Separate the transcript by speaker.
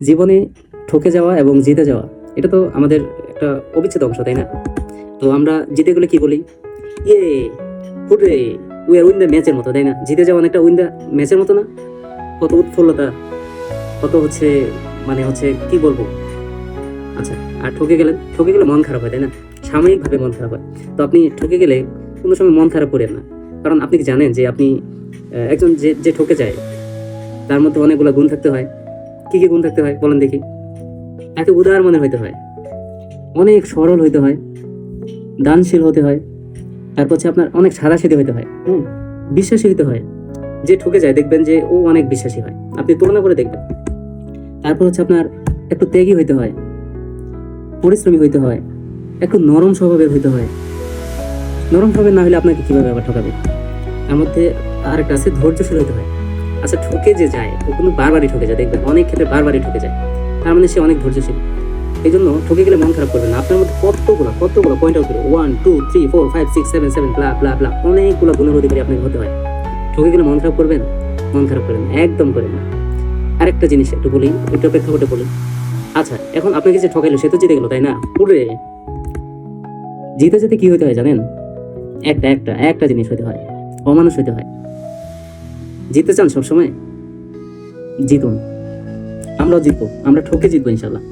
Speaker 1: জীবনে ঠকে যাওয়া এবং জিতে যাওয়া এটা তো আমাদের একটা অবিচ্ছেদ্য অংশ, তাই না? তো আমরা জিতে গেলে কি বলি? Yay hurray, we are win the ম্যাচের মতো, তাই না? জিতে যাওয়া অনেকটা উইন দ্য ম্যাচের মতো না? কত উৎফুল্লতা, কত হচ্ছে কি বলবো। আচ্ছা, আর ঠকে গেলে মন খারাপ হয়, তাই না? সাময়িকভাবে মন খারাপ হয়। তো আপনি ঠকে গেলে কোনো সময় মন খারাপ করেন না, কারণ আপনি কি জানেন যে আপনি একজন যে যে ঠকে যায় তার মধ্যে অনেকগুলো গুণ থাকতে হয়। কি কি গুণ থাকতে হয় বলেন দেখি? তাকে উদার মনে হইতে হয়, অনেক সরল হইতে হয়, দানশীল হতে হয়, তারপর হচ্ছে আপনার অনেক সাদাসিধে হইতে হয়, বিশ্বাসী হইতে হয়। যে ঠকে যায় দেখবেন যে ও অনেক বিশ্বাসী হয়, আপনি তুলনা করে দেখবেন। তারপর হচ্ছে আপনার একটু ত্যাগী হইতে হয়, পরিশ্রমী হইতে হয়, একটু নরম স্বভাবের হইতে হয়। নরম স্বভাবের না হলে আপনাকে কিভাবে আবার ঠকাবে? তার মধ্যে আরেকটা আছে, ধৈর্যশীল হইতে হয়। আচ্ছা, ঠকে যে যায় ও কিন্তু বারবারই ঠকে যায়, দেখবেন অনেক ক্ষেত্রে বারবারই ঠকে যায়, তার মানে সে অনেক ধৈর্যশীল। এই জন্য ঠকে গেলে মন খারাপ করবেন না। আপনার মধ্যে কতগুলো পয়েন্ট আউট করে 1 2 3 4 5 6 7 7 ব্লা ব্লা ব্লা অনেকগুলো গুণের অধিকারী আপনাকে হতে হয়। ঠকে গেলে মন খারাপ করবেন? মন খারাপ করেন না, একদম করেন না। আরেকটা জিনিস একটু বলি, একটু প্রেক্ষাপটে বলি। আচ্ছা, এখন আপনাকে যে ঠকাইলো সে তো জিতে গেল, তাই না? পুরে জিতে যেতে কি হতে হয় জানেন? একটা জিনিস হতে হয়, অমানুষ হতে হয়। জিততে চান সবসময়? জিতুন, আমরাও জিতবো, আমরা ঠকে জিতবো ইনশাল্লাহ।